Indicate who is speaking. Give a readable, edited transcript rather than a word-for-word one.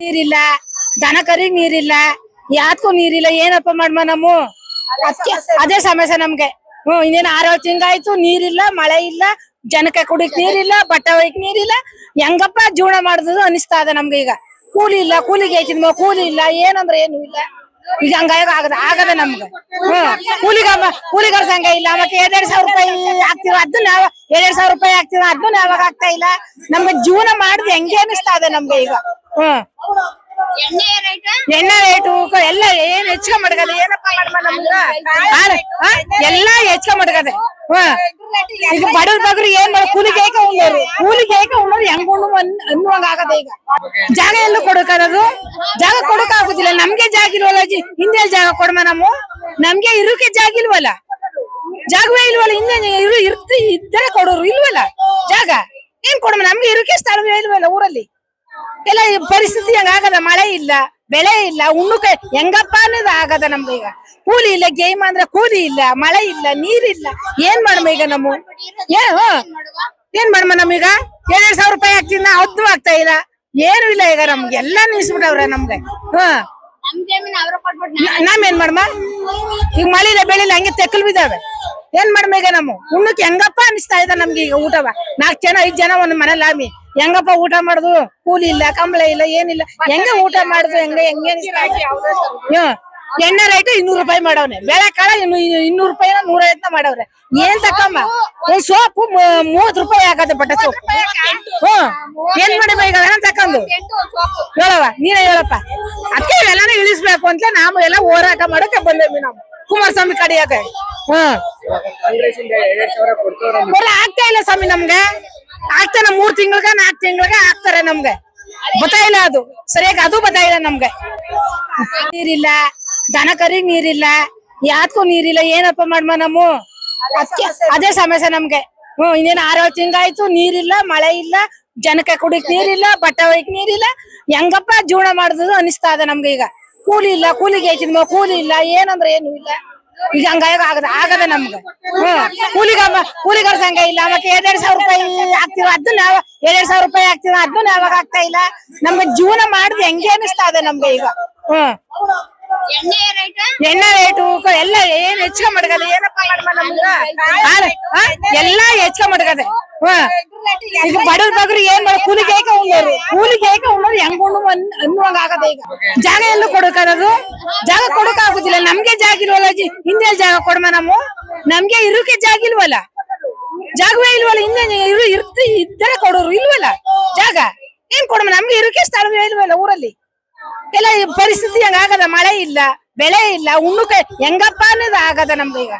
Speaker 1: ನೀರಿಲ್ಲ, ದನ ಕರಿಗ್ ನೀರಿಲ್ಲ, ಯಾತ್ಗೂ ನೀರಿಲ್ಲ. ಏನಪ್ಪ ಮಾಡ್ಮ ನಮ್ಮ ಅದೇ ಸಮಸ್ಯೆ ನಮ್ಗೆ. ಇನ್ನೇನ್ 6-7 ತಿಂಗಾಯ್ತು ನೀರಿಲ್ಲ, ಮಳೆ ಇಲ್ಲ, ಜನಕ್ಕೆ ಕುಡಿಕ್ ನೀರಿಲ್ಲ, ಬಟ್ಟೆ ಒಯ್ಕ್ ನೀರಿಲ್ಲ. ಹೆಂಗಪ್ಪ ಜೀವನ ಮಾಡುದು ಅನಿಸ್ತಾ ಇದೆ ನಮ್ಗೆ. ಈಗ ಕೂಲಿ ಇಲ್ಲ, ಕೂಲಿಗೆ ಐತಿದ್ಮ ಕೂಲಿ ಇಲ್ಲ, ಏನಂದ್ರೆ ಏನು ಇಲ್ಲ. ಈಗ ಹಂಗಾಗ ಆಗದ ನಮ್ಗೆ. ಕೂಲಿಗಾರ ಸಂಘ ಇಲ್ಲ, ಮತ್ತೆ 2,000 ರೂಪಾಯಿ ಹಾಕ್ತಿವ ಅದನ್ನ 2,000 ರೂಪಾಯಿ ಹಾಕ್ತಿವ ಅದನ್ನ ಯಾವಾಗ ಆಗ್ತಾ ಇಲ್ಲ. ನಮ್ಗೆ ಜೀವನ ಮಾಡುದು ಹೆಂಗೆ ಅನಿಸ್ತಾ ಇದೆ ನಮ್ಗೆ ಈಗ. ಎಣ್ಣೆ ರೇಟು ಎಲ್ಲ ಏನ್ ಹೆಚ್ಚ ಮಡಗದೆ. ಏನಪ್ಪಾ ಮಾಡ್ಮ ನಮ್ಗ ಎಲ್ಲಾ ಹೆಚ್ಚ ಮಡಗದೆ. ಈಗ ಬಡವ್ರ ಬಗ್ರು ಏನ್ ಮಾಡ ಕೂಲಿಗೆ ಉಣ್ಣೋರು ಹೆಂಗ್ ಉಣ್ಣು ಅನ್ನುವಂಗ ಆಗದೆ. ಈಗ ಜಾಗ ಎಲ್ಲೂ ಕೊಡಕಾರದು, ಜಾಗ ಕೊಡಕ್ ಆಗುದಿಲ್ಲ. ನಮ್ಗೆ ಜಾಗ ಇಲ್ವಲ್ಲ, ಹಿಂದೆ ಜಾಗ ಕೊಡಮ ನಮ್ಮ. ನಮ್ಗೆ ಇರೋಕೆ ಜಾಗ ಇಲ್ವಲ್ಲ, ಜಾಗವೇ ಇಲ್ವಲ್ಲ. ಹಿಂದೆ ಇದ್ದರೆ ಕೊಡೋರು ಇಲ್ವಲ್ಲ ಜಾಗ. ಏನ್ ಕೊಡಮ ನಮ್ಗೆ ಇರೋಕೆ ಸ್ಥಳವೇ ಇಲ್ವಲ್ಲ ಊರಲ್ಲಿ. ಎಲ್ಲ ಪರಿಸ್ಥಿತಿ ಹಂಗ ಆಗದ. ಮಳೆ ಇಲ್ಲ, ಬೆಳೆ ಇಲ್ಲ, ಉಣ್ಣುಕೆ ಹೆಂಗಪ್ಪ ಅನ್ನೋದು ಆಗದ ನಮ್ಗೆ. ಈಗ ಕೂಲಿ ಇಲ್ಲ, ಗೇಮ್ ಅಂದ್ರೆ ಕೂಲಿ ಇಲ್ಲ, ಮಳೆ ಇಲ್ಲ, ನೀರಿಲ್ಲ. ಏನ್ ಮಾಡ್ಮ ಈಗ ನಮ್ಮ ಏನ್ ಮಾಡ್ಮ ನಮೀಗ 2,000 ರೂಪಾಯಿ ಹಾಕ್ತಿನ ಅದ್ದು ಆಗ್ತಾ ಇಲ್ಲ, ಏನು ಇಲ್ಲ. ಈಗ ನಮ್ಗೆ ಎಲ್ಲಾ ನಿಲ್ಸ್ಬಿಟ್ಟವ್ರೆ ನಮ್ಗೆ. ನಾವ್ ಏನ್ ಮಾಡ್ಮ ಈಗ ಮಳಿಲ್ಲ ಬೆಳಿಲ್ಲ ಹಂಗೆ ತೆಕ್ಕಲ್ ಬಿದ್ದಾವೆ. ಏನ್ ಮಾಡ್ಮ ಈಗ ನಮ್ಮ ಉಣ್ಣಕ್ಕೆ ಹೆಂಗಪ್ಪ ಅನಿಸ್ತಾ ಇದೆ ನಮ್ಗೆ. ಈಗ ಊಟವ 4 ಜನ 5 ಜನ ಒಂದ್ ಮನೇಲಿ ಹೆಂಗಪ್ಪ ಊಟ ಮಾಡುದು? ಕೂಲಿ ಇಲ್ಲ, ಕಂಬಳ ಇಲ್ಲ, ಏನಿಲ್ಲ. ಹೆಂಗ ಊಟ ಮಾಡುದು? ಹೆಂಗೆ ಎಣ್ಣೆ ರೇಟ್ 200 ರೂಪಾಯಿ ಮಾಡವ್ನೆ. ಬೇಳೆ ಕಾಳ 200 ರೂಪಾಯಿ 150 ಮಾಡವ್ರೆ. ಏನ್ ತಕ್ಕಮ್ಮ ಒಂದ್ ಸೋಪು 30 ರೂಪಾಯಿ ಆಗತ್ತೆ. ಬಟ್ಟೆ ಸೋಪು ಏನ್ ಮಾಡಿಮ ಈಗ ತಕೊಂಡು ಹೇಳವ, ನೀನೇ ಹೇಳಪ್ಪ. ಅದಕ್ಕೆ ಎಲ್ಲಾನು ಇಳಿಸ್ಬೇಕು ಅಂತ ನಾವು ಎಲ್ಲ ಹೋರಾಟ ಮಾಡಕ್ಕೆ ಬಂದೇವಿ. ನಾವು ಕುಮಾರಸ್ವಾಮಿ ಕಡೆಯಾಗ ಆಗ್ತಾ ಇಲ್ಲ ಸ್ವಾಮಿ ನಮ್ಗೆ. ಆಗ್ತಾನೆ 3 ತಿಂಗಳಿಗೆ 4 ತಿಂಗಳಿಗೆ ಆಗ್ತಾರೆ ನಮ್ಗೆ. ಗೊತ್ತಾಯಿಲ್ಲ ಅದು ಸರಿಯಾಗಿ, ಅದು ಗೊತ್ತಾಯಿಲ್ಲ ನಮ್ಗೆ. ನೀರಿಲ್ಲ, ದನ ಕರಿಗ್ ನೀರಿಲ್ಲ, ಯಾತ್ಗೂ ನೀರಿಲ್ಲ. ಏನಪ್ಪ ಮಾಡ್ಮ ನಮ್ಮ ಅದೇ ಸಮಸ್ಯೆ ನಮ್ಗೆ. ಇನ್ನೇನ್ 6-7 ತಿಂಗಾಯ್ತು ನೀರಿಲ್ಲ, ಮಳೆ ಇಲ್ಲ, ಜನಕ್ಕೆ ಕುಡಿಕ್ ನೀರಿಲ್ಲ, ಬಟ್ಟೆ ಒಯ್ಕ್ ನೀರಿಲ್ಲ. ಹೆಂಗಪ್ಪ ಜೀವನ ಮಾಡುದು ಅನಿಸ್ತಾ ಇದೆ ನಮ್ಗೆ. ಈಗ ಕೂಲಿ ಇಲ್ಲ, ಕೂಲಿಗೆ ಐತಿದ್ಮ ಕೂಲಿ ಇಲ್ಲ, ಏನಂದ್ರೆ ಏನು ಇಲ್ಲ. ಈಗ ಹಂಗಾಗ ಆಗದ ನಮ್ಗೆ. ಕೂಲಿಗಾರ ಸಂಘ ಇಲ್ಲ, ಮತ್ತೆ 2,000 ರೂಪಾಯಿ ಹಾಕ್ತಿವ ಅದನ್ನ 2,000 ರೂಪಾಯಿ ಹಾಕ್ತಿವ ಅದನ್ನ ಯಾವಾಗ ಆಗ್ತಾ ಇಲ್ಲ. ನಮ್ಗೆ ಜೀವನ ಮಾಡುದು ಹೆಂಗೆ ಅನಿಸ್ತಾ ಇದೆ ನಮ್ಗೆ. ಈಗ ಎಣ್ಣೆ ರೇಟು ಎಲ್ಲ ಏನ್ ಹೆಚ್ಚ ಮಡಗದೆ. ಏನಪ್ಪಾ ಮಾಡ್ಮ ನಮ್ಗ ಎಲ್ಲಾ ಹೆಚ್ಚ ಮಡಗದೆ. ಈಗ ಬಡವ್ರ ಬಗ್ರು ಏನ್ ಮಾಡ ಕೂಲಿಗೆ ಉಣ್ಣೋರು ಹೆಂಗ್ ಉಣ್ಣು ಅನ್ನುವಂಗ ಆಗದೆ. ಈಗ ಜಾಗ ಎಲ್ಲೂ ಕೊಡಕಾರದು, ಜಾಗ ಕೊಡಕ್ ಆಗುದಿಲ್ಲ. ನಮ್ಗೆ ಜಾಗ ಇಲ್ವಲ್ಲ, ಹಿಂದೆ ಜಾಗ ಕೊಡಮ ನಮ್ಮ. ನಮ್ಗೆ ಇರೋಕೆ ಜಾಗ ಇಲ್ವಲ್ಲ, ಜಾಗವೇ ಇಲ್ವಲ್ಲ. ಹಿಂದೆ ಇದ್ದರೆ ಕೊಡೋರು ಇಲ್ವಲ್ಲ ಜಾಗ. ಏನ್ ಕೊಡಮ ನಮ್ಗೆ ಇರೋಕೆ ಸ್ಥಳವೇ ಇಲ್ವಲ್ಲ ಊರಲ್ಲಿ. ಎಲ್ಲ ಪರಿಸ್ಥಿತಿ ಹಂಗ ಆಗದ. ಮಳೆ ಇಲ್ಲ, ಬೆಳೆ ಇಲ್ಲ, ಉಣ್ಣುಕೆ ಹೆಂಗಪ್ಪ ಅನ್ನೋದು ಆಗದ ನಮ್ಗೆ. ಈಗ